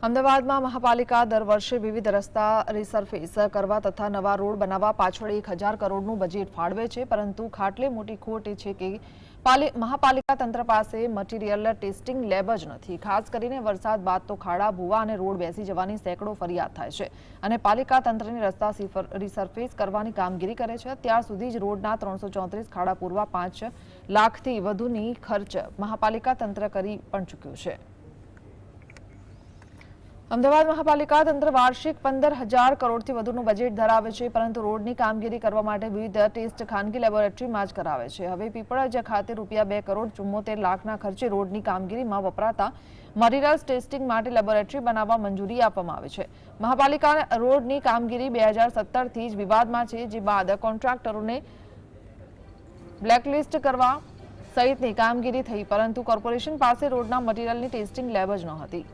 અમદાવાદમાં મહાપાલિકા દર વર્ષે વિવિધ રસ્તા રિસર્ફેસ કરવા તથા નવા રોડ બનાવવા પાછળ 1000 કરોડનું બજેટ ફાળવે છે, પરંતુ ખાટલે મોટી ખોટ એ છે કે મહાપાલિકા તંત્ર પાસે મટીરીયલ ટેસ્ટિંગ લેબ જ નથી। ખાસ કરીને વરસાદ બાદ તો ખાડા, ભૂવા અને રોડ બેસી જવાની સેંકડો ફરિયાદ થાય છે અને પાલિકા તંત્રની રસ્તા રિસર્ફેસ કરવાની કામગીરી કરે છે ત્યાર સુધી જ રોડના 334 ખાડા પૂરવા 5 લાખથી વધુની ખર્ચ મહાપાલિકા તંત્ર કરી પણ ચૂક્યું છે। અમદાવાદ મહાપાલિકા તંત્ર વાર્ષિક 15,000 કરોડથી વધુનું બજેટ ધરાવે છે, પરંતુ રોડની કામગીરી કરવા માટે વિવિધ ટેસ્ટ ખાનગી લેબોરેટરીમાં જ કરાવે છે। હવે પીપળજ ખાતે ₹2 કરોડ 74 લાખના ખર્ચે રોડની કામગીરીમાં વપરાતા મટીરીયલ્સ ટેસ્ટિંગ માટે લેબોરેટરી બનાવવા મંજૂરી આપવામાં આવી છે। મહાપાલિકા રોડની કામગીરી 2017થી જ વિવાદમાં છે, જે બાદ કોન્ટ્રાક્ટરોને બ્લેકલિસ્ટ કરવા સહિતની કામગીરી થઈ, પરંતુ કોર્પોરેશન પાસે રોડના મટીરીયલની ટેસ્ટિંગ લેબ જ ન હતી।